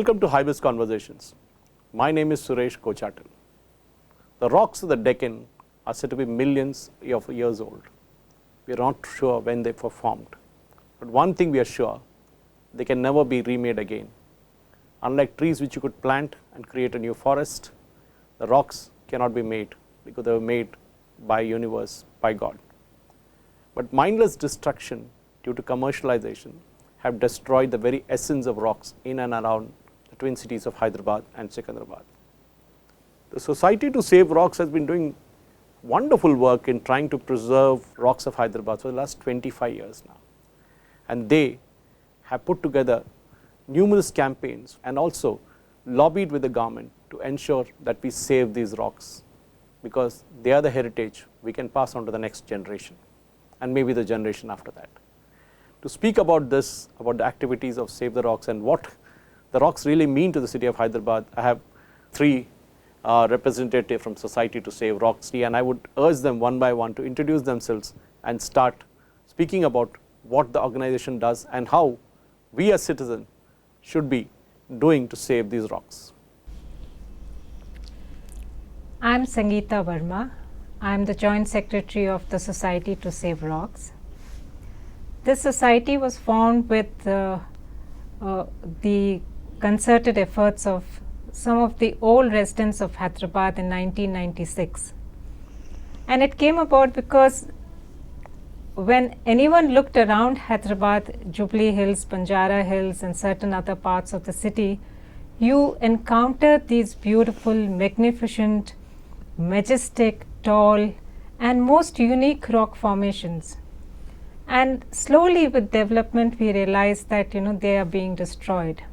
Welcome to Hybis Conversations. My name is Suresh Kochatal. The rocks of the Deccan are said to be millions of years old. We are not sure when they were formed, but one thing we are sure, they can never be remade again. Unlike trees which you could plant and create a new forest, the rocks cannot be made because they were made by universe, by God. But mindless destruction due to commercialization have destroyed the very essence of rocks in and around the twin cities of Hyderabad and Secunderabad. The Society to Save Rocks has been doing wonderful work in trying to preserve rocks of Hyderabad for the last 25 years now. And they have put together numerous campaigns and also lobbied with the government to ensure that we save these rocks, because they are the heritage we can pass on to the next generation and maybe the generation after that. To speak about this, about the activities of Save the Rocks and what the rocks really mean to the city of Hyderabad, I have three representatives from Society to Save Rocks, and I would urge them one by one to introduce themselves and start speaking about what the organization does and how we as citizens should be doing to save these rocks. I am Sangeeta Verma. I am the Joint Secretary of the Society to Save Rocks. This society was formed with the concerted efforts of some of the old residents of Hyderabad in 1996. And it came about because when anyone looked around Hyderabad, Jubilee Hills, Banjara Hills and certain other parts of the city, you encountered these beautiful, magnificent, majestic, tall and most unique rock formations. And slowly with development we realized that they are being destroyed.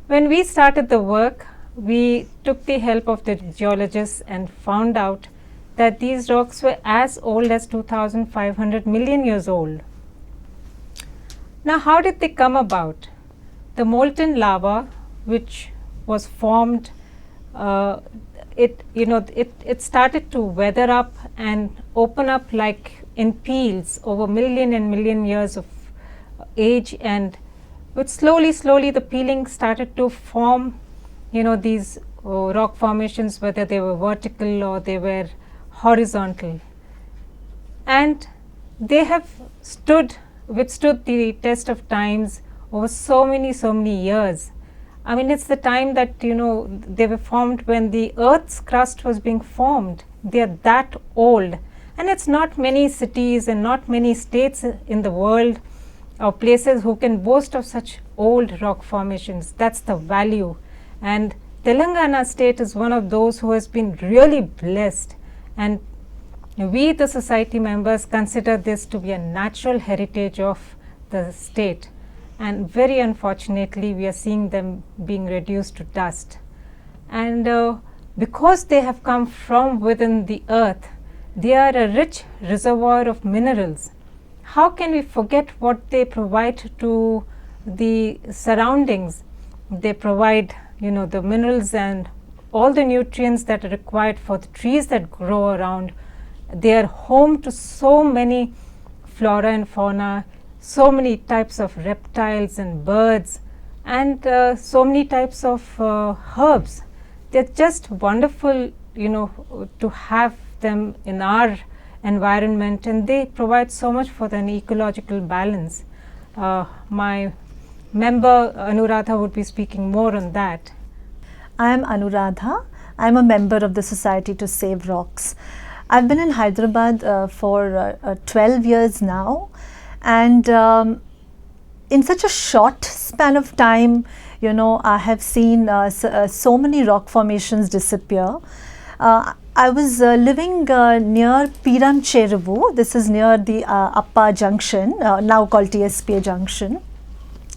When we started the work, we took the help of the geologists and found out that these rocks were as old as 2,500 million years old. Now how did they come about? The molten lava which was formed, it started to weather up and open up like in peels over million and million years of age, and with slowly the peeling started to form these rock formations, whether they were vertical or they were horizontal, and they have withstood the test of times over so many years. I mean, it's the time that they were formed when the earth's crust was being formed. They are that old. And it's not many cities and not many states in the world or places who can boast of such old rock formations. That's the value. And Telangana state is one of those who has been really blessed. And we, the society members, consider this to be a natural heritage of the state. And very unfortunately, we are seeing them being reduced to dust. And because they have come from within the earth, they are a rich reservoir of minerals. How can we forget what they provide to the surroundings? They provide, the minerals and all the nutrients that are required for the trees that grow around. They are home to so many flora and fauna, so many types of reptiles and birds, and so many types of herbs. They're just wonderful, to have them in our environment, and they provide so much for an ecological balance. My member Anuradha would be speaking more on that. I am Anuradha. I am a member of the Society to Save Rocks. I've been in Hyderabad for 12 years now, and in such a short span of time, I have seen so many rock formations disappear. I was living near Piram Cheruvu. This is near the Appa Junction, now called TSPA Junction.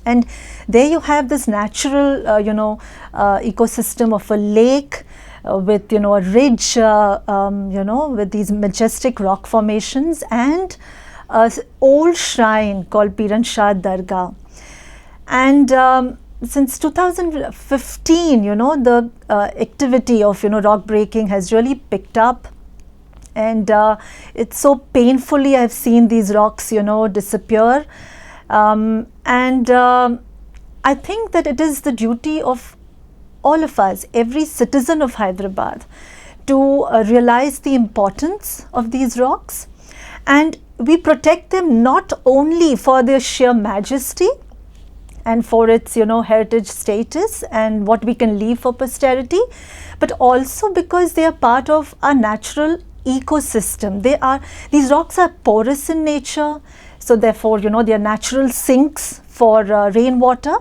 And there you have this natural, ecosystem of a lake with, a ridge, with these majestic rock formations, and an old shrine called Piran Shah Dargah. And since 2015, the activity of, rock breaking has really picked up, and it's so painfully I've seen these rocks, disappear. And I think that it is the duty of all of us, every citizen of Hyderabad, to realize the importance of these rocks, and we protect them not only for their sheer majesty and for its heritage status and what we can leave for posterity, but also because they are part of our natural ecosystem. These rocks are porous in nature, so therefore they are natural sinks for rainwater.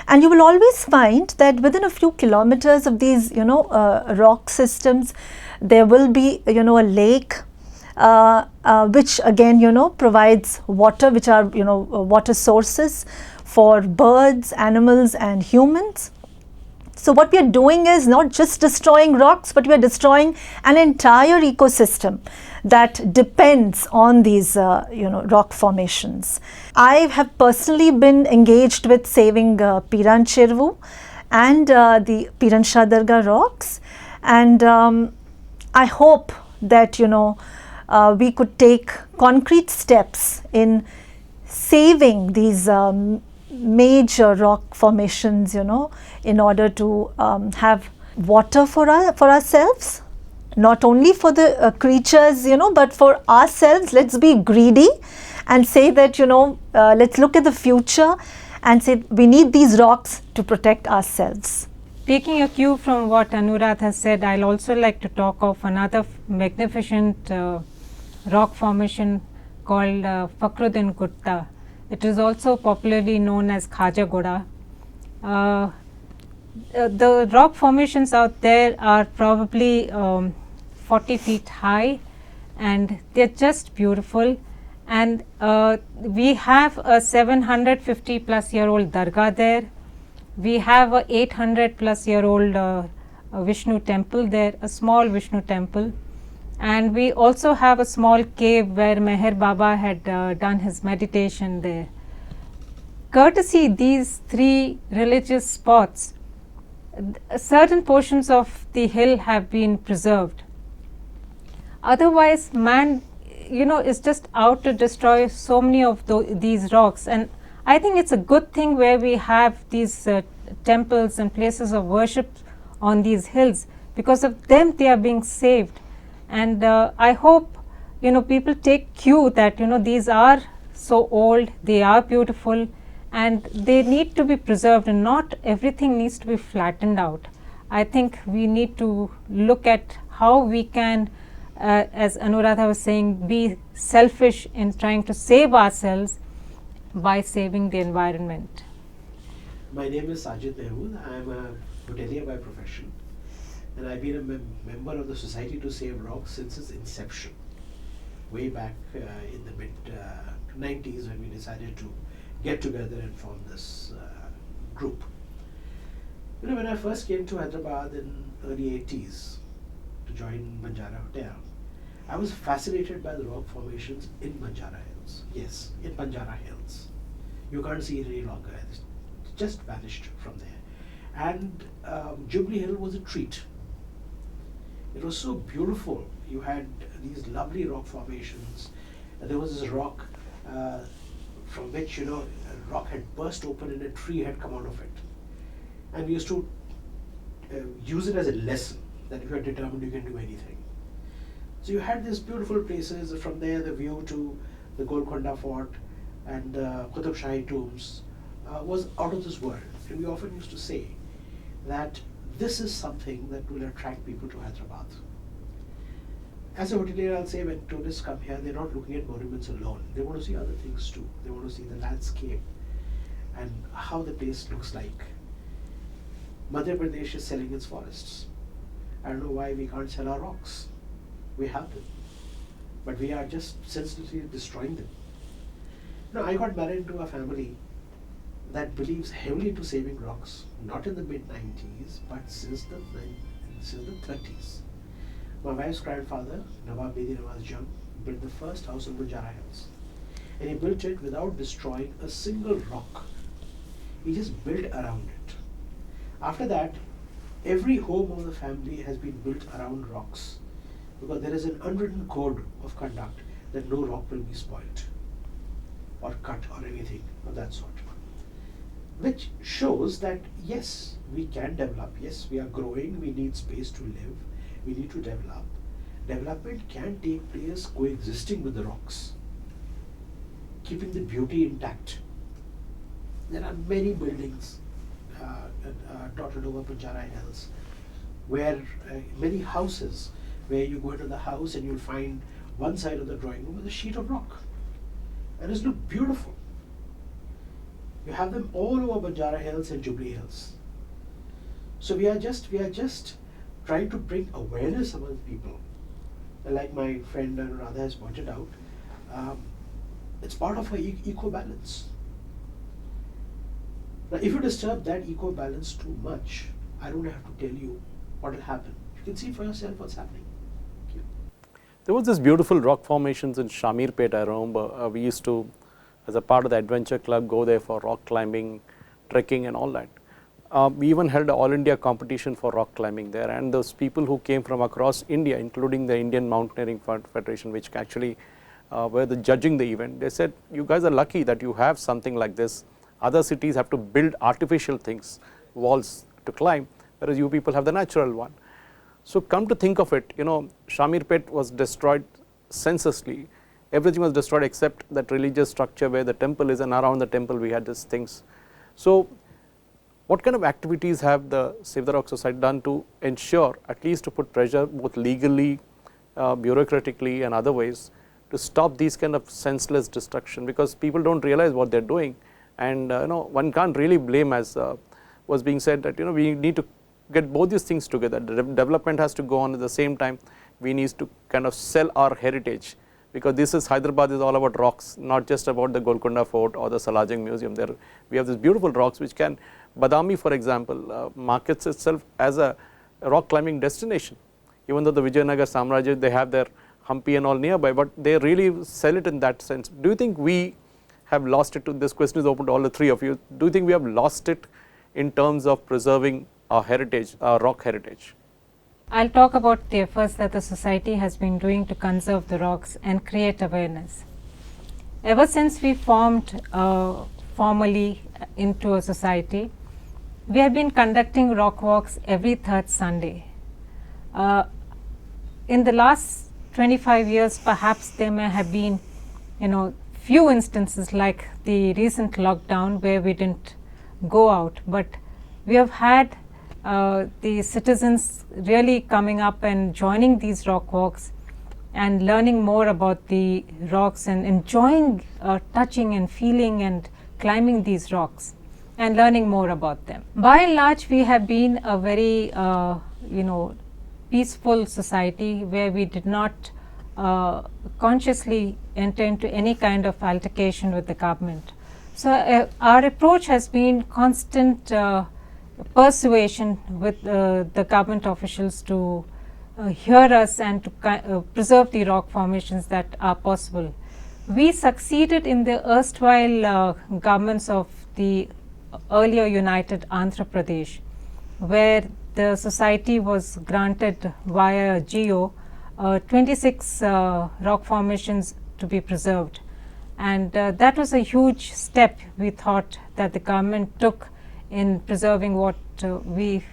And you will always find that within a few kilometers of these rock systems, there will be a lake, which again provides water, which are water sources for birds, animals and humans. So what we are doing is not just destroying rocks, but we are destroying an entire ecosystem that depends on these rock formations. I have personally been engaged with saving Piran Chervu and the Piran Shah Dargah rocks, and I hope that we could take concrete steps in saving these major rock formations, in order to have water for ourselves, not only for the creatures, but for ourselves. Let's be greedy and say that, let's look at the future and say we need these rocks to protect ourselves. Taking a cue from what Anuradha has said, I'll also like to talk of another magnificent rock formation called Fakhruddin Gutta. It is also popularly known as Khajagoda. The rock formations out there are probably 40 feet high, and they're just beautiful. And we have a 750 plus year old Dargah there. We have a 800 plus year old Vishnu temple there, a small Vishnu temple. And we also have a small cave where Meher Baba had done his meditation there. Courtesy these three religious spots, certain portions of the hill have been preserved. Otherwise, man, is just out to destroy so many of these rocks. And I think it's a good thing where we have these temples and places of worship on these hills. Because of them, they are being saved. And I hope people take cue that these are so old, they are beautiful, and they need to be preserved, and not everything needs to be flattened out. I think we need to look at how we can, as Anuradha was saying, be selfish in trying to save ourselves by saving the environment. My name is Sajid Mehmood. I am a hotelier by profession, and I've been a member of the Society to Save Rocks since its inception, way back in the mid-90s when we decided to get together and form this group. When I first came to Hyderabad in early 80s to join Banjara Hotel, I was fascinated by the rock formations in Banjara Hills. Yes, in Banjara Hills. You can't see it any longer. It's just vanished from there. And Jubilee Hill was a treat. It was so beautiful. You had these lovely rock formations. There was this rock from which a rock had burst open and a tree had come out of it. And we used to use it as a lesson that if you are determined you can do anything. So you had these beautiful places. From there the view to the Golconda Fort and the Qutub Shahi tombs was out of this world. And we often used to say that this is something that will attract people to Hyderabad. As a hotelier, I'll say when tourists come here, they're not looking at monuments alone. They want to see other things too. They want to see the landscape and how the place looks like. Madhya Pradesh is selling its forests. I don't know why we can't sell our rocks. We have them. But we are just senselessly destroying them. I got married into a family that believes heavily into saving rocks, not in the mid-90s, but since the 30s. My wife's grandfather, Nawab Bedi Nawaz Jung, built the first house on Banjara Hills. And he built it without destroying a single rock. He just built around it. After that, every home of the family has been built around rocks, because there is an unwritten code of conduct that no rock will be spoiled or cut or anything of that sort. which shows that yes, we can develop, yes, we are growing, we need space to live, we need to develop. Development can take place coexisting with the rocks, keeping the beauty intact. There are many buildings dotted over Banjara Hills, where many houses, where you go into the house and you'll find one side of the drawing room with a sheet of rock, and it's look beautiful. You have them all over Banjara Hills and Jubilee Hills. So we are just trying to bring awareness among people. And like my friend Anuradha has pointed out, it's part of our eco balance. Now, if you disturb that eco balance too much, I don't have to tell you what will happen. You can see for yourself what's happening. Thank you. There was this beautiful rock formations in Shamirpet. I remember we used to, as a part of the adventure club, go there for rock climbing, trekking and all that. We even held an all India competition for rock climbing there, and those people who came from across India, including the Indian Mountaineering Federation, which actually were judging the event, they said, you guys are lucky that you have something like this. Other cities have to build artificial things, walls to climb, whereas you people have the natural one. So come to think of it, Shamirpet was destroyed senselessly. Everything was destroyed except that religious structure where the temple is, and around the temple we had these things. So what kind of activities have the Save the Rock Society done to ensure, at least to put pressure both legally, bureaucratically and other ways, to stop these kind of senseless destruction? Because people don't realize what they're doing, and one can't really blame, as was being said, that we need to get both these things together. The development has to go on at the same time. We need to kind of sell our heritage, because this is Hyderabad is all about rocks, not just about the Golconda Fort or the Salajing Museum. There we have these beautiful rocks which can, Badami for example, markets itself as a rock climbing destination. Even though the Vijayanagar Samrajya, they have their Hampi and all nearby, but they really sell it in that sense. Do you think we have lost it? This question is open to all the three of you. Do you think we have lost it in terms of preserving our heritage, our rock heritage? I'll talk about the efforts that the society has been doing to conserve the rocks and create awareness. Ever since we formed formally into a society, we have been conducting rock walks every third Sunday. In the last 25 years, perhaps there may have been, few instances like the recent lockdown where we didn't go out, but we have had the citizens really coming up and joining these rock walks and learning more about the rocks and enjoying touching and feeling and climbing these rocks and learning more about them. By and large, we have been a very peaceful society where we did not consciously enter into any kind of altercation with the government. So our approach has been constant persuasion with the government officials to hear us and to preserve the rock formations that are possible. We succeeded in the erstwhile governments of the earlier united Andhra Pradesh, where the society was granted via GEO 26 rock formations to be preserved, and that was a huge step we thought that the government took in preserving what we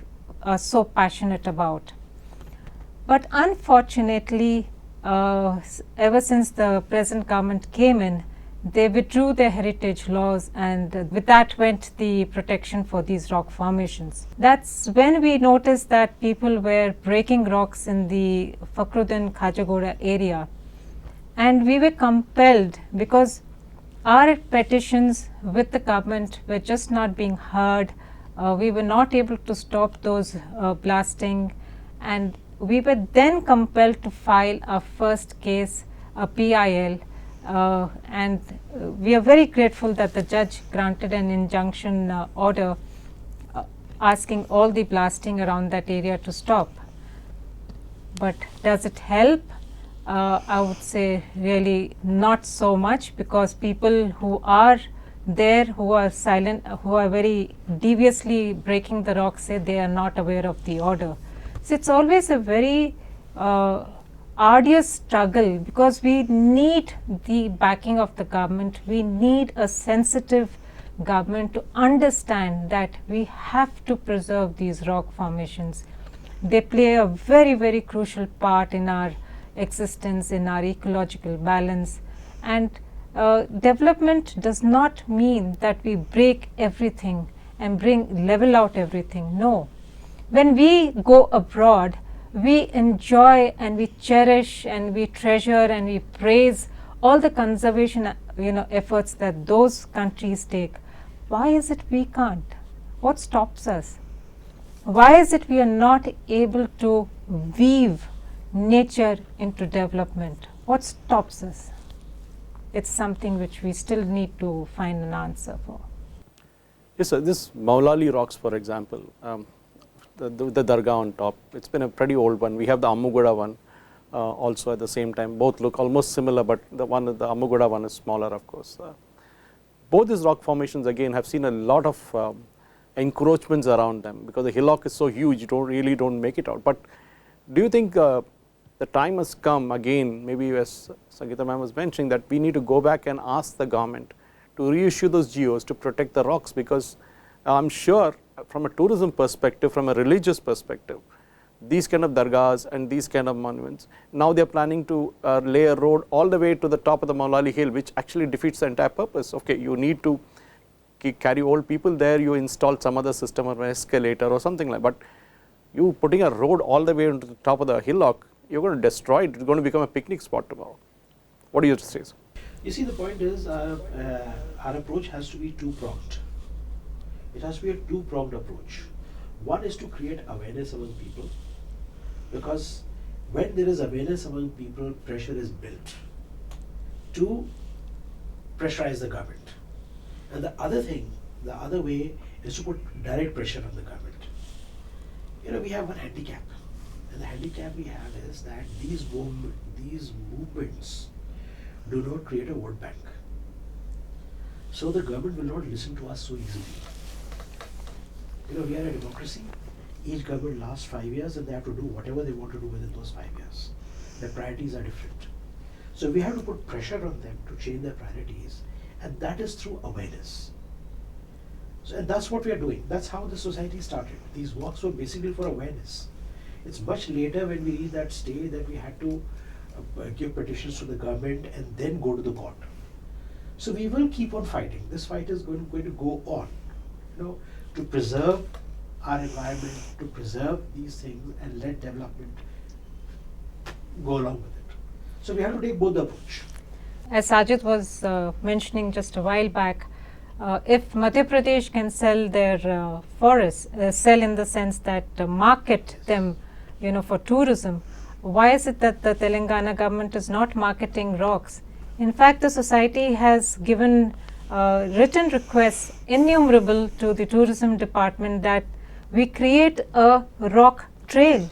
are so passionate about. But unfortunately, ever since the present government came in, they withdrew their heritage laws, and with that went the protection for these rock formations. That's when we noticed that people were breaking rocks in the Fakhruddin Khajagoda area, and we were compelled, because our petitions with the government were just not being heard. We were not able to stop those blasting, and we were then compelled to file our first case, a PIL, and we are very grateful that the judge granted an injunction order asking all the blasting around that area to stop. But does it help? I would say really not so much, because people who are there, who are silent, who are very deviously breaking the rock, say they are not aware of the order. So it's always a very arduous struggle, because we need the backing of the government. We need a sensitive government to understand that we have to preserve these rock formations. They play a very, very crucial part in our existence, in our ecological balance, and development does not mean that we break everything and level out everything. No. When we go abroad, we enjoy and we cherish and we treasure and we praise all the conservation efforts that those countries take. Why is it we can't? What stops us? Why is it we are not able to weave nature into development? What stops us? It's something which we still need to find an answer for. Yes, sir. This Maulali rocks, for example, the Dargah on top, it's been a pretty old one. We have the Ammuguda one also at the same time. Both look almost similar, but the Ammuguda one is smaller, of course. Both these rock formations again have seen a lot of encroachments around them because the hillock is so huge, you really don't make it out. But do you think the time has come again, maybe as Sangeeta ma'am was mentioning, that we need to go back and ask the government to reissue those GOs to protect the rocks? Because I'm sure from a tourism perspective, from a religious perspective, these kind of dargahs and these kind of monuments, now they are planning to lay a road all the way to the top of the Maulali hill, which actually defeats the entire purpose. Okay, you need to carry old people there, you install some other system or an escalator or something like that. But you putting a road all the way to the top of the hillock, you're going to destroy it. It's going to become a picnic spot tomorrow. What do you say? You see, the point is our approach has to be two-pronged. It has to be a two-pronged approach. One is to create awareness among people, because when there is awareness among people, pressure is built to pressurize the government. And the other thing, the other way is to put direct pressure on the government. We have one handicap, and the handicap we have is that these movements do not create a vote bank. So the government will not listen to us so easily. We are a democracy. Each government lasts 5 years and they have to do whatever they want to do within those 5 years. Their priorities are different. So we have to put pressure on them to change their priorities, and that is through awareness. So, and that's what we are doing. That's how the society started. These walks were basically for awareness. It's much later when we reach that stage that we had to give petitions to the government and then go to the court. So we will keep on fighting. This fight is going to go on, to preserve our environment, to preserve these things and let development go along with it. So we have to take both the approach. As Sajid was mentioning just a while back, if Madhya Pradesh can sell their forests, sell in the sense that market them, for tourism, why is it that the Telangana government is not marketing rocks? In fact, the society has given written requests innumerable to the tourism department that we create a rock trail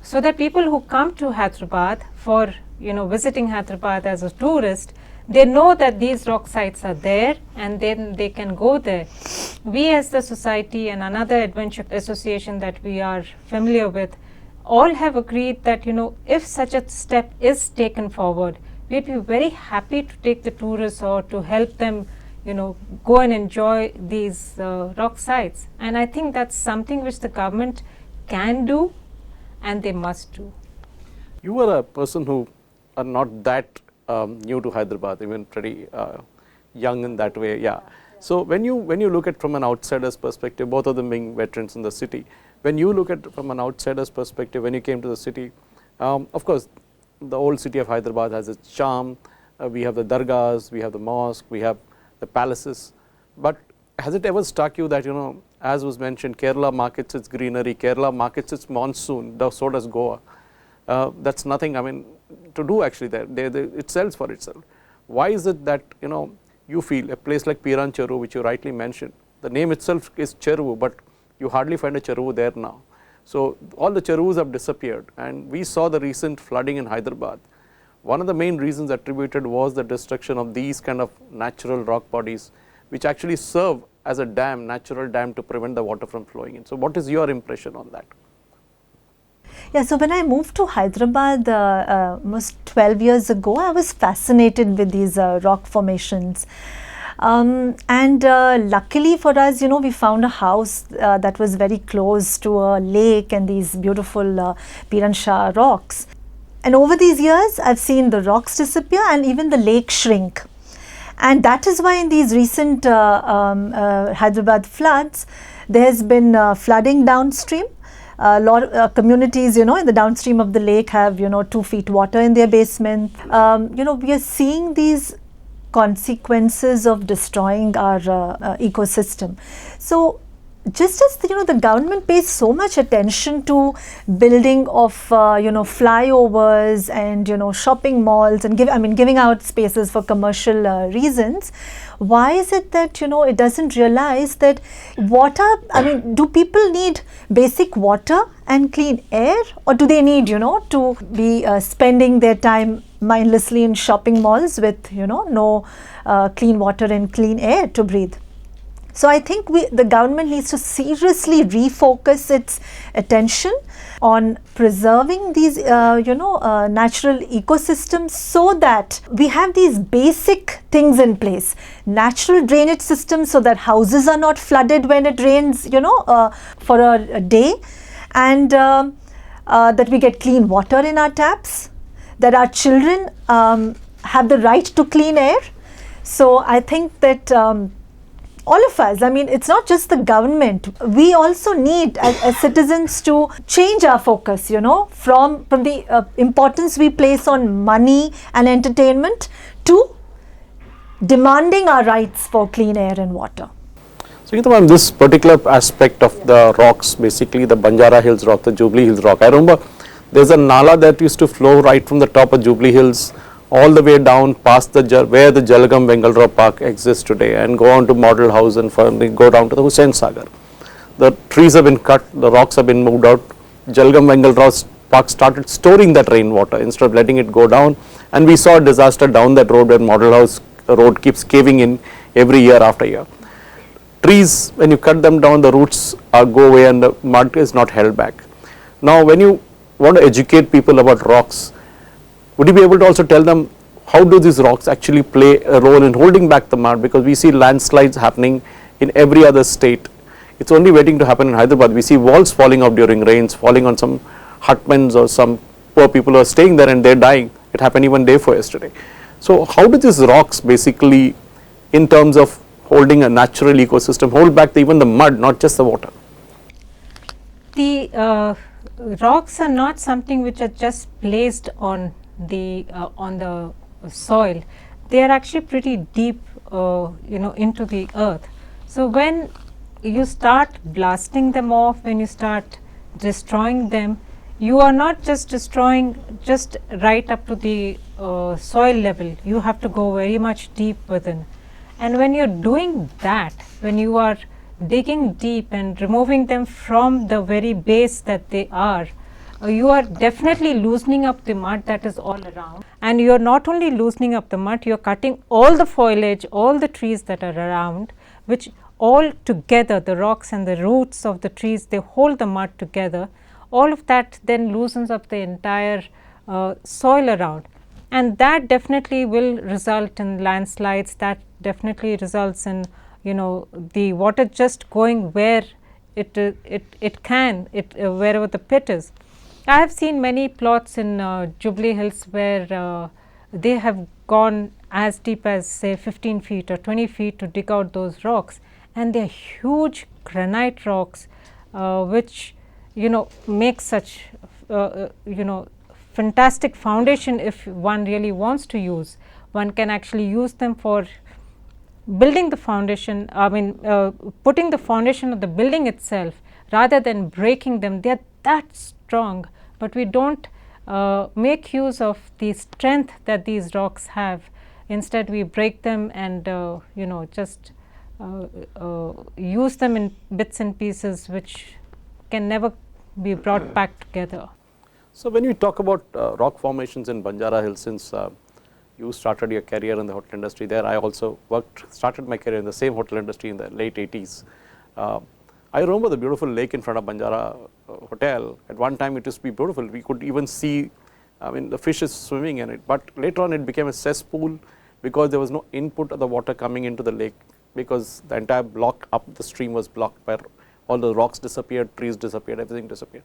so that people who come to Hyderabad for visiting Hyderabad as a tourist, they know that these rock sites are there and then they can go there. We as the society and another adventure association that we are familiar with all have agreed that if such a step is taken forward, we'd be very happy to take the tourists or to help them go and enjoy these rock sites. And I think that's something which the government can do and they must do. You are a person who are not that new to Hyderabad, even pretty young in that way. Yeah. So when you look at from an outsider's perspective, both of them being veterans in the city, when you look at from an outsider's perspective, when you came to the city, of course, the old city of Hyderabad has its charm. We have the dargahs, we have the mosque, we have the palaces. But has it ever struck you that, as was mentioned, Kerala markets its greenery, Kerala markets its monsoon, so does Goa. That's nothing, to do actually there. It sells for itself. Why is it that, you feel a place like Piran Cheruvu, which you rightly mentioned, the name itself is Cheruvu, but you hardly find a Cheruvu there now. So all the Cheruvus have disappeared, and we saw the recent flooding in Hyderabad. One of the main reasons attributed was the destruction of these kind of natural rock bodies, which actually serve as a dam, natural dam, to prevent the water from flowing in. So what is your impression on that? Yeah, so when I moved to Hyderabad almost 12 years ago, I was fascinated with these rock formations. And luckily for us, we found a house that was very close to a lake and these beautiful Piran rocks. And over these years, I've seen the rocks disappear and even the lake shrink. And that is why in these recent Hyderabad floods, there has been flooding downstream. A lot of communities, in the downstream of the lake have, 2 feet water in their basement. We are seeing these consequences of destroying our ecosystem. So just as the government pays so much attention to building of flyovers and shopping malls and giving out spaces for commercial reasons, why is it that it doesn't realize that water, do people need basic water and clean air, or do they need to be spending their time mindlessly in shopping malls with no clean water and clean air to breathe? So I think the government needs to seriously refocus its attention on preserving these natural ecosystems, so that we have these basic things in place: natural drainage systems so that houses are not flooded when it rains for a day, and that we get clean water in our taps, that our children have the right to clean air. So I think that all of us, it's not just the government, we also need as citizens to change our focus, from the importance we place on money and entertainment to demanding our rights for clean air and water. So, ma'am, this particular aspect of the rocks, basically the Banjara Hills rock, the Jubilee Hills rock, I remember there's a nala that used to flow right from the top of Jubilee Hills all the way down past where the Jalgam Bengaluru Park exists today, and go on to Model House and finally go down to the Hussain Sagar. The trees have been cut, the rocks have been moved out. Jalgam Bengaluru Park started storing that rainwater instead of letting it go down, and we saw a disaster down that road where Model House road keeps caving in every year after year. Trees, when you cut them down, the roots go away and the mud is not held back. Now when you want to educate people about rocks, would you be able to also tell them how do these rocks actually play a role in holding back the mud? Because we see landslides happening in every other state. It's only waiting to happen in Hyderabad. We see walls falling off during rains, falling on some hutmens or some poor people who are staying there and they're dying. It happened even day before yesterday. So how do these rocks basically, in terms of holding a natural ecosystem, hold back even the mud, not just the water? The rocks are not something which are just placed on the soil. They are actually pretty deep into the earth. So when you start blasting them off, when you start destroying them, you are not just destroying just right up to the soil level. You have to go very much deep within, and when you're doing that, when you are digging deep and removing them from the very base that they are, you are definitely loosening up the mud that is all around. And you are not only loosening up the mud, you are cutting all the foliage, all the trees that are around, which all together, the rocks and the roots of the trees, they hold the mud together. All of that then loosens up the entire soil around, and that definitely will result in landslides. That definitely results in the water just going where it can, wherever the pit is. I have seen many plots in Jubilee Hills where they have gone as deep as say 15 feet or 20 feet to dig out those rocks, and they are huge granite rocks which make such fantastic foundation. If one really wants to use, one can actually use them for building the foundation, putting the foundation of the building itself rather than breaking them. They are that strong, but we don't make use of the strength that these rocks have. Instead we break them and just use them in bits and pieces which can never be brought back together. So when you talk about rock formations in Banjara Hills, since you started your career in the hotel industry there, I also started my career in the same hotel industry in the late 80s. I remember the beautiful lake in front of Banjara Hotel. At one time it used to be beautiful. We could even see the fishes swimming in it, but later on it became a cesspool. because there was no input of the water coming into the lake, because the entire block up the stream was blocked by all the rocks disappeared, trees disappeared, everything disappeared.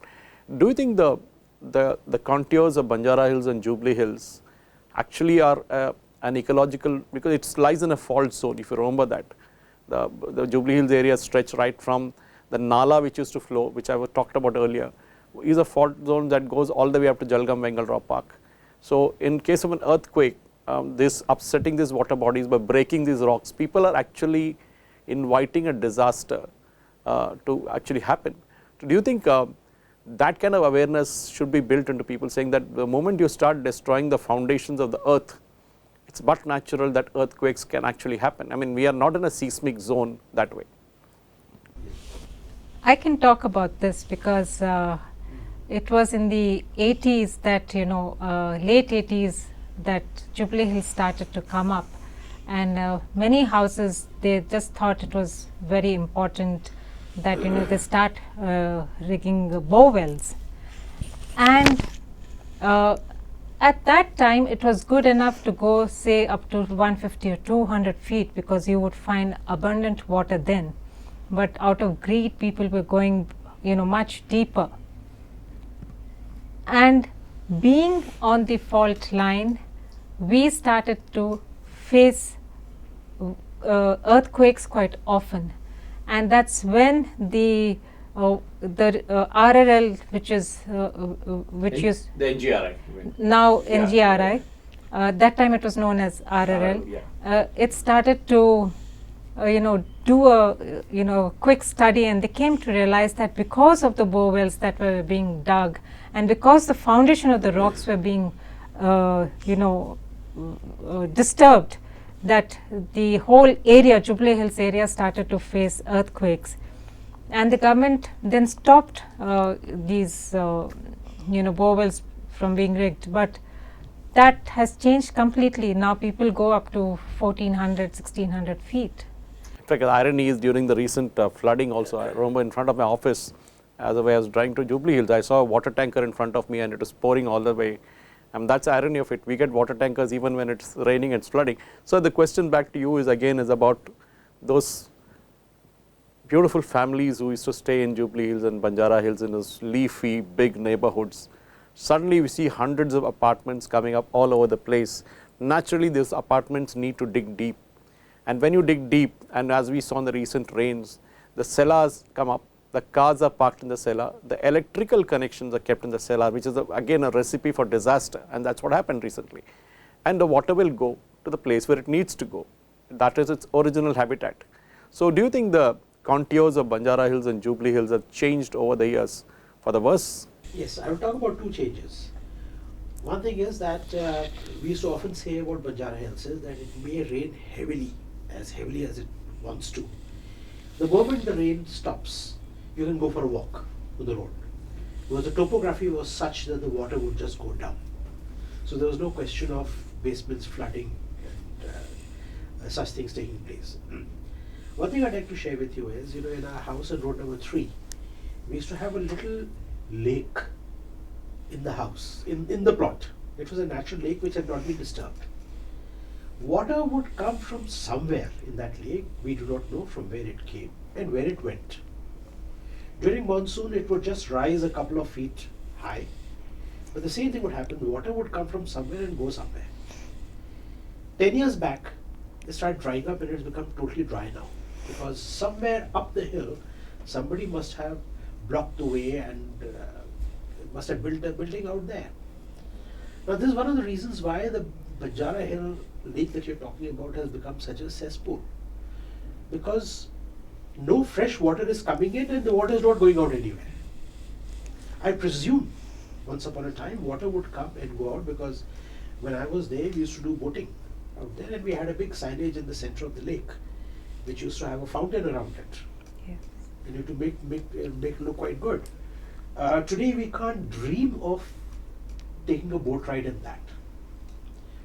Do you think the contours of Banjara Hills and Jubilee Hills actually are an ecological, because it lies in a fault zone, if you remember that. The Jubilee Hills area stretch right from the Nala which used to flow, which I talked about earlier, is a fault zone that goes all the way up to Jalgaon Bengal Raw Park. So in case of an earthquake, this upsetting these water bodies by breaking these rocks, people are actually inviting a disaster to actually happen. So do you think that kind of awareness should be built into people, saying that the moment you start destroying the foundations of the earth, it's but natural that earthquakes can actually happen? I mean, we are not in a seismic zone that way. I can talk about this because it was in the 80s that, late 80s, that Jubilee Hills started to come up, and many houses, they just thought it was very important that they start rigging bow wells, and at that time it was good enough to go say up to 150 or 200 feet because you would find abundant water then, but out of greed people were going much deeper, and being on the fault line we started to face earthquakes quite often, and that's when the RRL, which is the NGRI, now NGRI, that time it was known as RRL. It started to do a quick study, and they came to realize that because of the bore wells that were being dug, and because the foundation of the rocks were being disturbed, that the whole area, Jubilee Hills area, started to face earthquakes, and the government then stopped these bore wells from being rigged. But that has changed completely. Now people go up to 1400, 1600 feet. In fact, the irony is during the recent flooding also, I remember in front of my office, as I was driving to Jubilee Hills, I saw a water tanker in front of me and it was pouring all the way. And that's the irony of it. We get water tankers even when it's raining and it's flooding. So the question back to you is again is about those beautiful families who used to stay in Jubilee Hills and Banjara Hills in those leafy big neighborhoods. Suddenly we see hundreds of apartments coming up all over the place. Naturally these apartments need to dig deep. And when you dig deep, and as we saw in the recent rains, the cellars come up, the cars are parked in the cellar, the electrical connections are kept in the cellar, which is again a recipe for disaster, and that's what happened recently. And the water will go to the place where it needs to go. That is its original habitat. So do you think the contours of Banjara Hills and Jubilee Hills have changed over the years for the worse? Yes, I will talk about two changes. One thing is that we used to often say about Banjara Hills is that it may rain heavily as it wants to. The moment the rain stops, you can go for a walk to the road, because the topography was such that the water would just go down. So there was no question of basements flooding and such things taking place. One thing I'd like to share with you is, in our house on road number 3, we used to have a little lake in the house, in the plot. It was a natural lake which had not been disturbed. Water would come from somewhere in that lake. We do not know from where it came and where it went. During monsoon, it would just rise a couple of feet high. But the same thing would happen. The water would come from somewhere and go somewhere. 10 years back, it started drying up and it has become totally dry now. Because somewhere up the hill, somebody must have blocked the way and must have built a building out there. Now, this is one of the reasons why the Banjara Hill lake that you're talking about has become such a cesspool. Because no fresh water is coming in and the water is not going out anywhere. I presume once upon a time water would come and go out, because when I was there we used to do boating out there, and we had a big signage in the center of the lake which used to have a fountain around it. Yes. And to make it look quite good. Today we can't dream of taking a boat ride in that.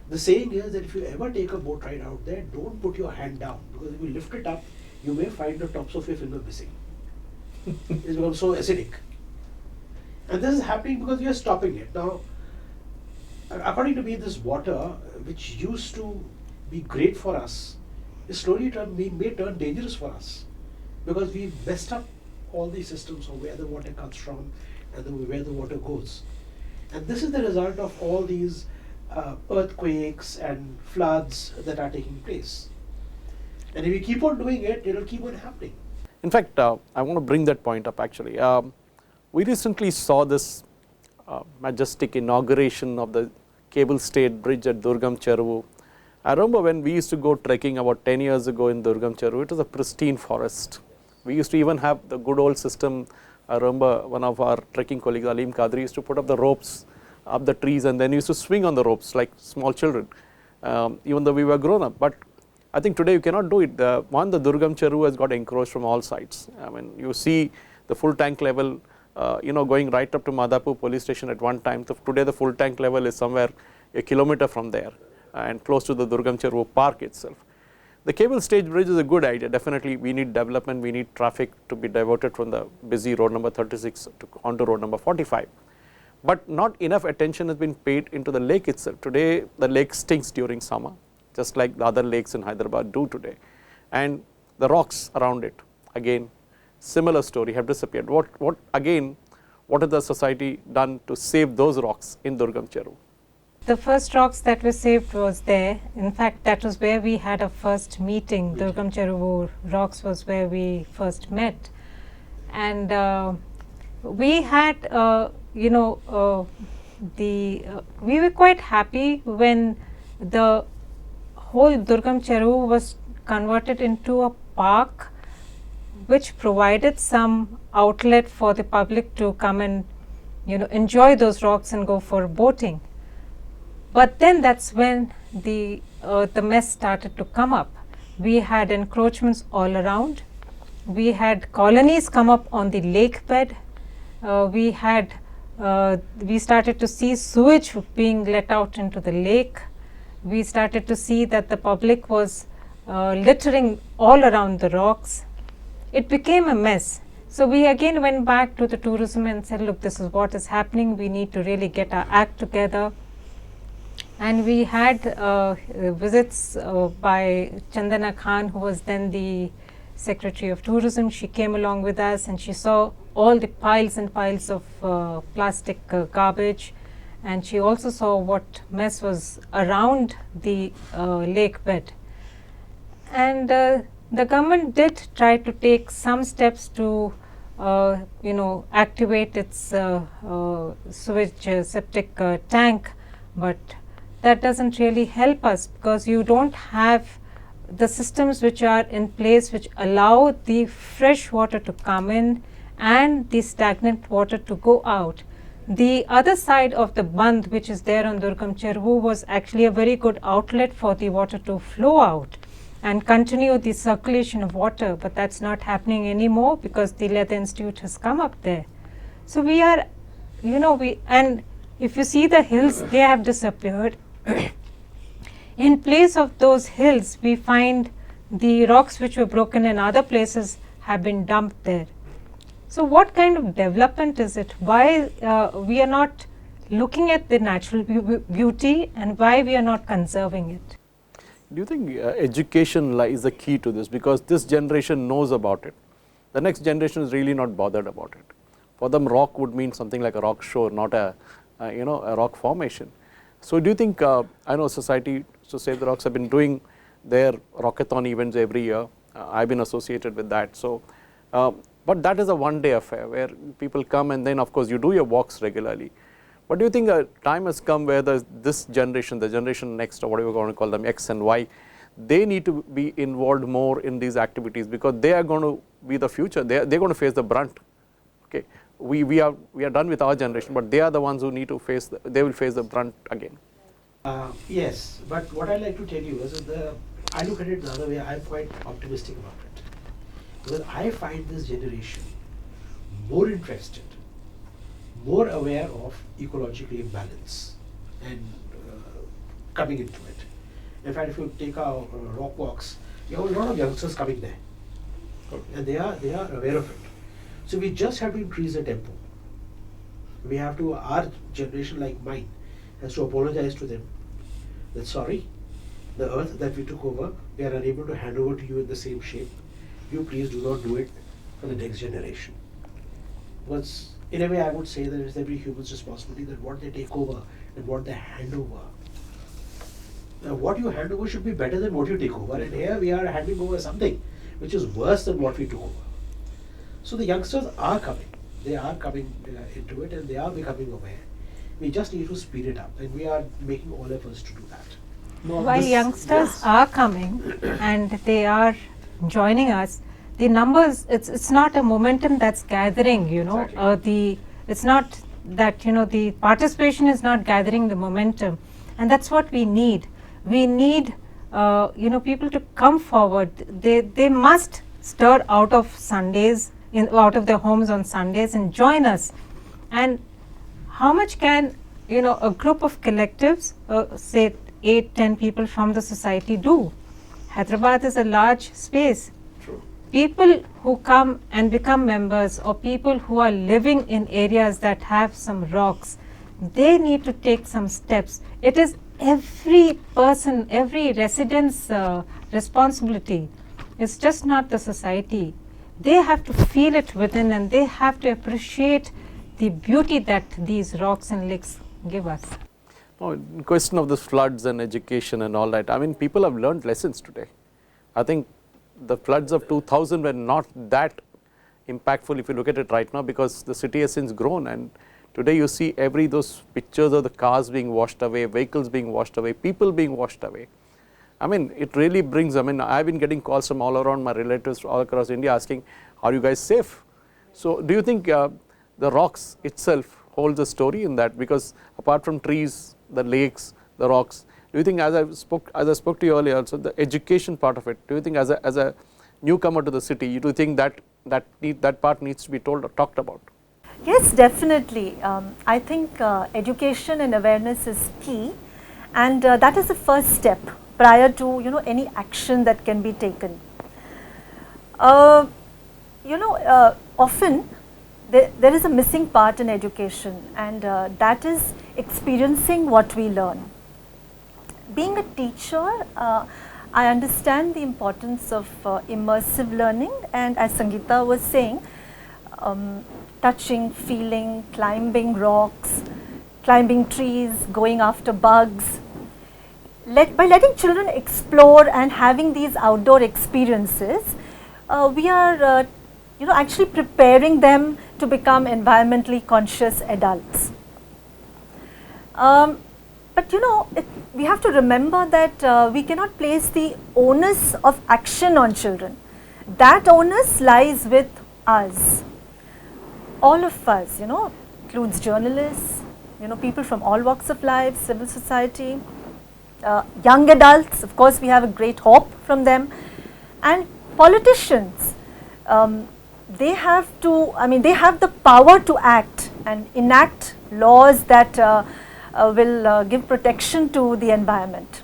The saying is that if you ever take a boat ride out there, don't put your hand down, because if you lift it up, you may find the tops of your finger missing. It's become so acidic. And this is happening because we are stopping it. Now, according to me, this water, which used to be great for us is slowly may turn dangerous for us, because we messed up all these systems of where the water comes from and where the water goes. And this is the result of all these earthquakes and floods that are taking place. And if we keep on doing it, it will keep on happening. In fact, I want to bring that point up actually. We recently saw this majestic inauguration of the cable stayed bridge at Durgam Cheruvu. I remember when we used to go trekking about 10 years ago in Durgam Cheruvu, it was a pristine forest. We used to even have the good old system. I remember one of our trekking colleagues, Aleem Kadri, used to put up the ropes up the trees and then used to swing on the ropes like small children, even though we were grown up. But I think today you cannot do it. The Durgam Cheruvu has got encroached from all sides. I mean, you see the full tank level, going right up to Madhapur police station at one time. So today the full tank level is somewhere a kilometer from there and close to the Durgam Cheruvu park itself. The cable stayed bridge is a good idea. Definitely we need development, we need traffic to be diverted from the busy road number 36 onto road number 45. But not enough attention has been paid into the lake itself. Today the lake stinks during summer, just like the other lakes in Hyderabad do today. And the rocks around it, again, similar story, have disappeared. What has the society done to save those rocks in Durgam Cheruvu? The first rocks that were saved was there. In fact, that was where we had our first meeting. Durgam Cheruvu rocks was where we first met. And we had, we were quite happy when the whole Durgam Cheruvu was converted into a park which provided some outlet for the public to come and enjoy those rocks and go for boating. But then that's when the mess started to come up. We had encroachments all around. We had colonies come up on the lake bed. We started to see sewage being let out into the lake. We started to see that the public was littering all around the rocks. It became a mess. So we again went back to the tourism and said, look, this is what is happening. We need to really get our act together. And we had visits by Chandana Khan, who was then the Secretary of Tourism. She came along with us and she saw all the piles and piles of plastic garbage, and she also saw what mess was around the lake bed. And the government did try to take some steps to activate its sewage septic tank, but that doesn't really help us, because you don't have the systems which are in place which allow the fresh water to come in and the stagnant water to go out. The other side of the Bandh, which is there on Durgam Cheruvu, was actually a very good outlet for the water to flow out and continue the circulation of water, but that's not happening anymore because the Leather Institute has come up there. So we are, and if you see the hills, they have disappeared. In place of those hills, we find the rocks which were broken in other places have been dumped there. So what kind of development is it? Why we are not looking at the natural beauty, and why we are not conserving it? Do you think education is the key to this? Because this generation knows about it. The next generation is really not bothered about it. For them, rock would mean something like a rock shore, not a rock formation. So do you think, I know Society to Save the Rocks have been doing their Rockathon events every year. I've been associated with that. So, but that is a one-day affair where people come and then of course you do your walks regularly. But do you think a time has come where this generation, the generation next, or whatever you want to call them, X and Y, they need to be involved more in these activities, because they are going to be the future. They're going to face the brunt. Okay, we are done with our generation, but they are the ones who need to face. They will face the brunt again. Yes, but what I like to tell you is that I look at it the other way. I'm quite optimistic about it, because I find this generation more interested, more aware of ecological imbalance and coming into it. In fact, if you take our rock walks, you have a lot of youngsters coming there, and they are aware of it. So we just have to increase the tempo. We have to, our generation like mine has to apologize to them that sorry, the earth that we took over, we are unable to hand over to you in the same shape. You please do not do it for the next generation. Because in a way I would say that it's every human's responsibility that what they take over and what they hand over. Now what you hand over should be better than what you take over, and here we are handing over something which is worse than what we took over. So the youngsters are coming. They are coming into it and they are becoming aware. We just need to speed it up, and we are making all efforts to do that. While youngsters are coming and they are joining us, the numbers, it's not a momentum that's gathering, you know. Exactly. It's not that, you know, the participation is not gathering the momentum, and that's what we need. We need, you know, people to come forward. They must stir out of Sundays, out of their homes on Sundays and join us. And how much can, you know, a group of collectives, say 8-10 people from the society do? Hyderabad is a large space. True. People who come and become members, or people who are living in areas that have some rocks, they need to take some steps. It is every person, every resident's responsibility. It's just not the society. They have to feel it within, and they have to appreciate the beauty that these rocks and lakes give us. Oh, in question of the floods and education and all that, I mean, people have learned lessons today. I think the floods of 2000 were not that impactful if you look at it right now, because the city has since grown, and today you see those pictures of the cars being washed away, vehicles being washed away, people being washed away. I mean, it really brings, I mean, I've been getting calls from all around, my relatives all across India asking, are you guys safe? So do you think the rocks itself holds a story in that? Because apart from trees, the lakes, the rocks, do you think, as I spoke to you earlier also, the education part of it, do you think as a newcomer to the city, you do think that part needs to be told or talked about? Yes, definitely. I think education and awareness is key, and that is the first step prior to, you know, any action that can be taken. You know, often there is a missing part in education, and that is experiencing what we learn. Being a teacher, I understand the importance of immersive learning, and as Sangeeta was saying, touching, feeling, climbing rocks, climbing trees, going after bugs. By letting children explore and having these outdoor experiences, we are you know, actually preparing them to become environmentally conscious adults. But you know, we have to remember that we cannot place the onus of action on children. That onus lies with us. All of us, you know, includes journalists, you know, people from all walks of life, civil society, young adults, of course we have a great hope from them, and politicians. They have to, I mean, they have the power to act and enact laws that will give protection to the environment.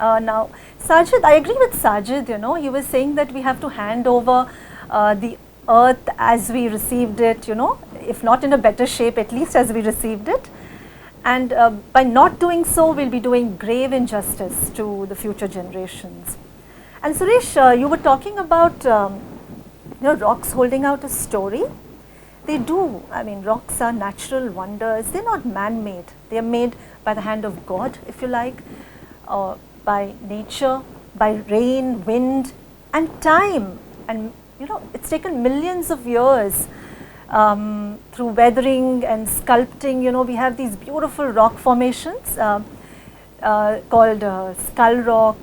Now, Sajid, I agree with Sajid, you know, he was saying that we have to hand over the earth as we received it, you know, if not in a better shape, at least as we received it. And by not doing so, we'll be doing grave injustice to the future generations. And Suresh, you were talking about you know, rocks holding out a story. They do. I mean, rocks are natural wonders. They're not man-made. They are made by the hand of God, if you like, by nature, by rain, wind, and time. And you know, it's taken millions of years through weathering and sculpting. You know, we have these beautiful rock formations called Skull Rock,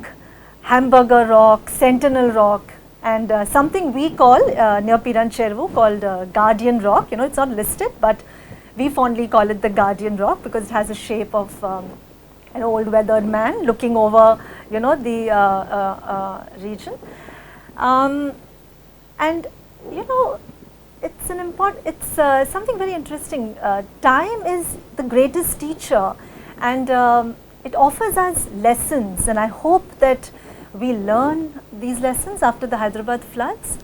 Hamburger Rock, Sentinel Rock, and something we call near Piranchervu called Guardian Rock. You know, it's not listed, but we fondly call it the Guardian Rock because it has a shape of an old weathered man looking over, you know, the region. And you know, it's something very interesting. Time is the greatest teacher, and it offers us lessons, and I hope that we learn these lessons after the Hyderabad floods,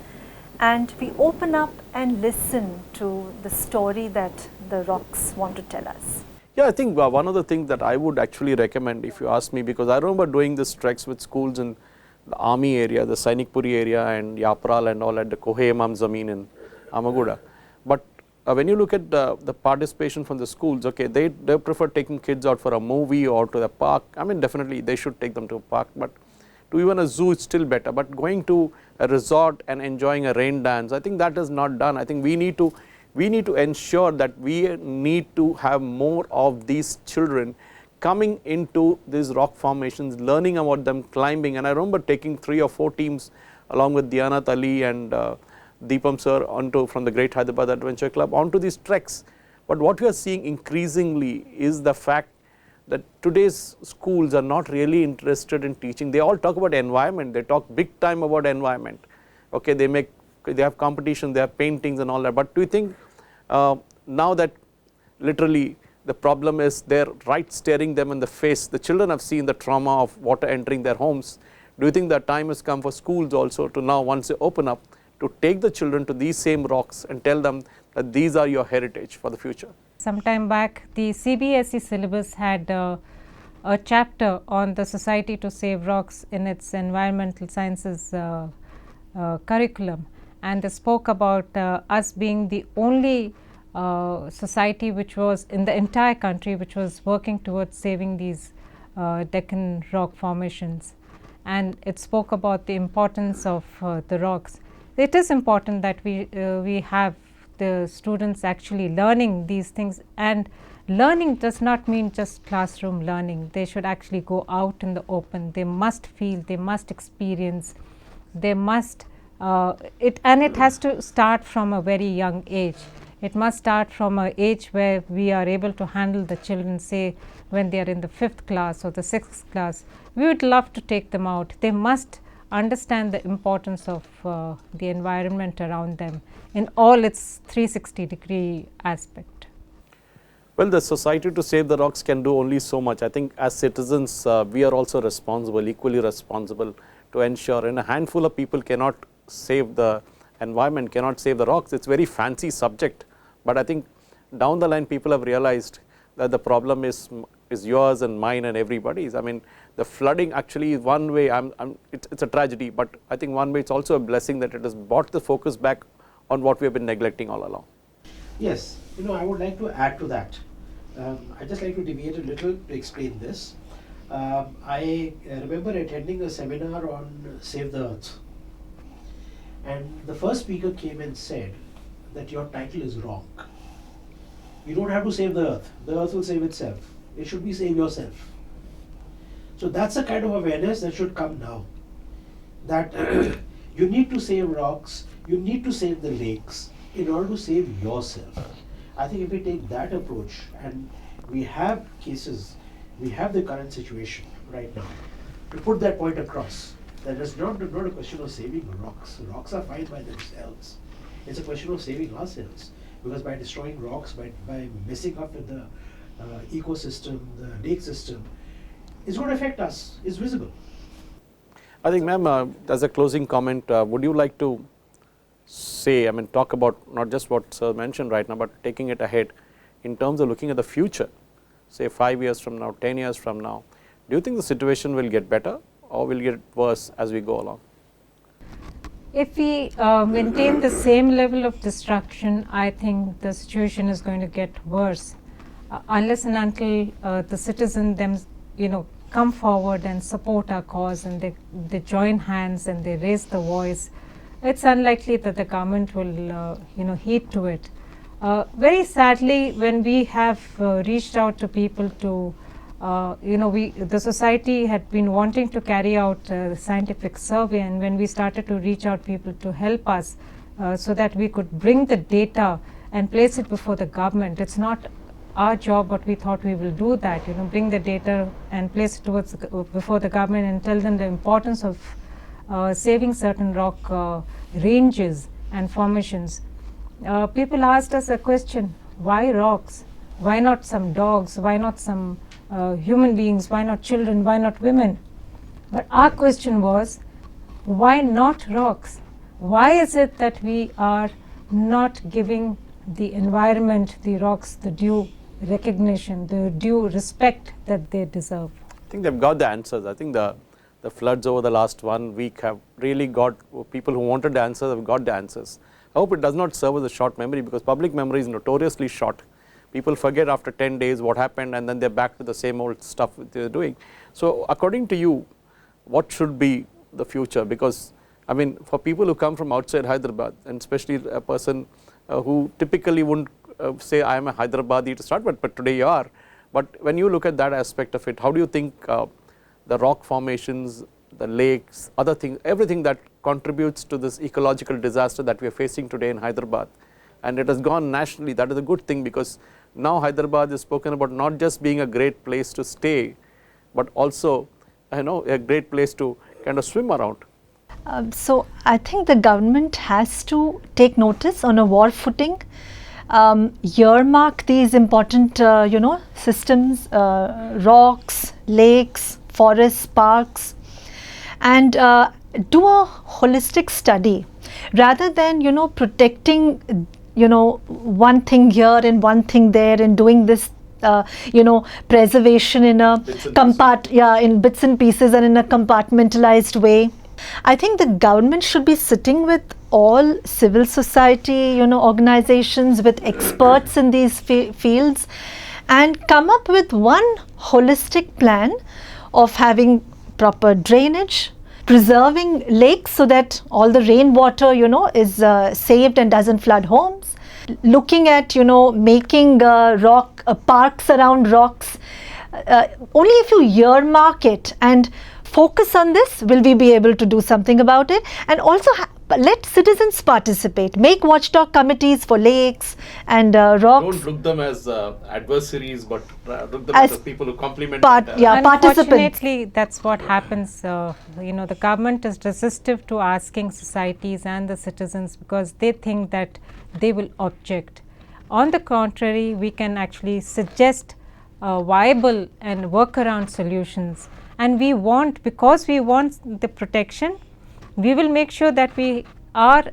and we open up and listen to the story that the rocks want to tell us. Yeah, I think one of the things that I would actually recommend, if you ask me, because I remember doing this treks with schools in the army area, the Sainikpuri area and Yapral and all at the Kohe Imam Zameen in Amaguda. But when you look at the participation from the schools, okay, they prefer taking kids out for a movie or to the park. I mean, definitely they should take them to a park, but to even a zoo it's still better. But going to a resort and enjoying a rain dance, I think that is not done. I think we need to ensure that we need to have more of these children coming into these rock formations, learning about them, climbing. And I remember taking 3 or 4 teams along with Dianat Ali and Deepam sir from the Great Hyderabad Adventure Club onto these treks. But what we are seeing increasingly is the fact that today's schools are not really interested in teaching. They all talk about environment, they talk big time about environment. Okay, they have competition, they have paintings and all that. But do you think now that literally the problem is they're right staring them in the face, the children have seen the trauma of water entering their homes, do you think the time has come for schools also to now, once they open up, to take the children to these same rocks and tell them that these are your heritage for the future? Some time back, the CBSE syllabus had a chapter on the Society to Save Rocks in its environmental sciences curriculum, and they spoke about us being the only society which was in the entire country which was working towards saving these Deccan rock formations, and it spoke about the importance of the rocks. It is important that we have the students actually learning these things, and learning does not mean just classroom learning. They should actually go out in the open, they must feel, they must experience, they must it has to start from a very young age. It must start from an age where we are able to handle the children, say when they are in the 5th class or the 6th class. We would love to take them out. They must understand the importance of the environment around them in all its 360-degree aspect. Well, the Society to Save the Rocks can do only so much. I think as citizens we are also responsible, equally responsible, to ensure, and a handful of people cannot save the environment, cannot save the rocks. It's a very fancy subject, but I think down the line people have realized that the problem is yours and mine and everybody's. I mean, the flooding actually is one way, it's a tragedy, but I think one way it's also a blessing that it has brought the focus back on what we have been neglecting all along. Yes, I would like to add to that. I'd just like to deviate a little to explain this. I remember attending a seminar on Save the Earth, and the first speaker came and said that your title is wrong. You don't have to save the earth will save itself. It should be save yourself. So that's the kind of awareness that should come now, that you need to save rocks, you need to save the lakes in order to save yourself. I think if we take that approach, and we have cases, we have the current situation right now, to put that point across, that it's not a question of saving rocks. Rocks are fine by themselves. It's a question of saving ourselves, because by destroying rocks, by messing up with the ecosystem, the lake system, it's going to affect us. It's visible. I think, ma'am, as a closing comment, would you like to say, talk about not just what sir mentioned right now, but taking it ahead in terms of looking at the future, say 5 years from now, 10 years from now, do you think the situation will get better or will get worse as we go along? If we maintain the same level of destruction, I think the situation is going to get worse. Unless and until the citizen come forward and support our cause, and they join hands and they raise the voice, it's unlikely that the government will heed to it. Very sadly, when we have reached out to people to the society had been wanting to carry out a scientific survey, and when we started to reach out people to help us so that we could bring the data and place it before the government. It's not our job, but we thought we will do that, bring the data and place it before the government and tell them the importance of saving certain rock ranges and formations. People asked us a question, why rocks? Why not some dogs? Why not some human beings? Why not children? Why not women? But our question was, why not rocks? Why is it that we are not giving the environment, the rocks, the due recognition, the due respect that they deserve? I think they've got the answers. I think the floods over the last 1 week have really got people who wanted the answers have got the answers. I hope it does not serve as a short memory, because public memory is notoriously short. People forget after 10 days what happened, and then they're back to the same old stuff they're doing. So according to you, what should be the future? Because I mean, for people who come from outside Hyderabad, and especially a person who typically wouldn't say I am a Hyderabadi to start, but today you are. But when you look at that aspect of it, how do you think the rock formations, the lakes, other things, everything that contributes to this ecological disaster that we are facing today in Hyderabad, and it has gone nationally, that is a good thing, because now Hyderabad is spoken about not just being a great place to stay, but also a great place to kind of swim around. So I think the government has to take notice on a war footing, earmark these important systems, rocks, lakes, forests, parks, and do a holistic study rather than protecting one thing here and one thing there and doing this preservation in a in bits and pieces and in a compartmentalized way. I think the government should be sitting with all civil society organizations, with experts in these fields, and come up with one holistic plan of having proper drainage, preserving lakes so that all the rainwater is saved and doesn't flood homes, looking at making parks around rocks. Only if you earmark it and focus on this will we be able to do something about it, and also let citizens participate, make watchdog committees for lakes and rocks. Don't look them as adversaries, but look them as people who complement participants. Unfortunately, that's what happens. The government is resistive to asking societies and the citizens because they think that they will object. On the contrary, we can actually suggest viable and workaround solutions, and because we want the protection, we will make sure that we are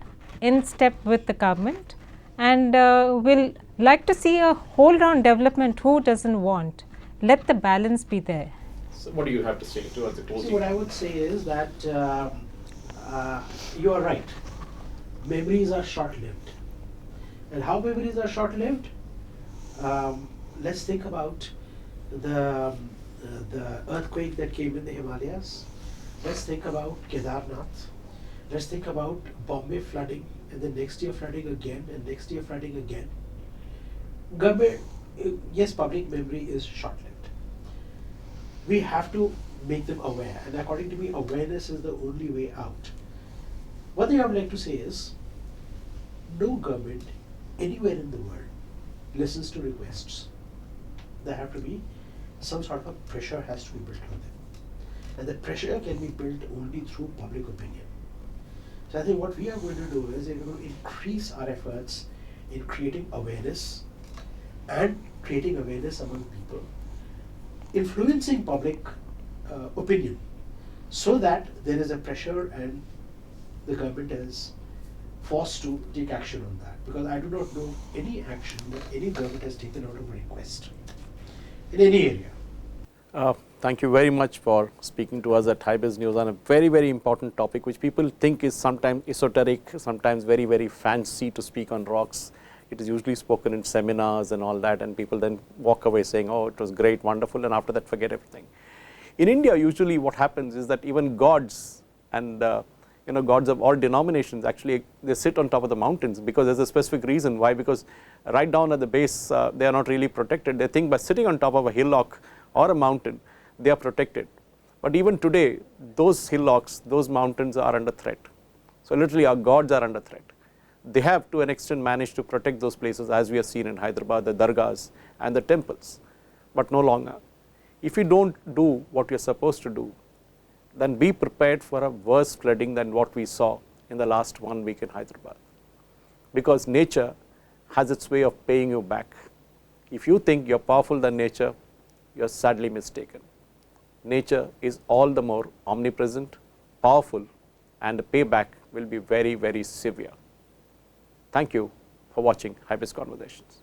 in step with the government, and will like to see a whole round development. Who doesn't want? Let the balance be there. So what do you have to say towards the closing? See, what I would say is that you are right. Memories are short-lived. And how memories are short-lived? Let's think about the earthquake that came in the Himalayas. Let's think about Kedarnath. Let's think about Bombay flooding, and then next year flooding again, and next year flooding again. Government, yes, public memory is short-lived. We have to make them aware, and according to me, awareness is the only way out. One thing I would like to say is, no government anywhere in the world listens to requests. There have to be some sort of a pressure has to be built on them, and the pressure can be built only through public opinion. So I think what we are going to do is we're going to increase our efforts in creating awareness and creating awareness among people, influencing public opinion, so that there is a pressure and the government is forced to take action on that. Because I do not know any action that any government has taken out of a request in any area. Thank you very much for speaking to us at HiBiz News on a very, very important topic which people think is sometimes esoteric, sometimes very, very fancy to speak on rocks. It is usually spoken in seminars and all that, and people then walk away saying, oh, it was great, wonderful, and after that forget everything. In India, usually what happens is that even gods and gods of all denominations, actually they sit on top of the mountains, because there's a specific reason why. Because right down at the base they are not really protected. They think by sitting on top of a hillock or a mountain they are protected, but even today those hillocks, those mountains are under threat. So literally our gods are under threat. They have to an extent managed to protect those places, as we have seen in Hyderabad, the dargahs and the temples, but no longer. If you don't do what you are supposed to do, then be prepared for a worse flooding than what we saw in the last 1 week in Hyderabad, because nature has its way of paying you back. If you think you are powerful than nature, you are sadly mistaken. Nature is all the more omnipresent, powerful, and the payback will be very, very severe. Thank you for watching HiBiz Conversations.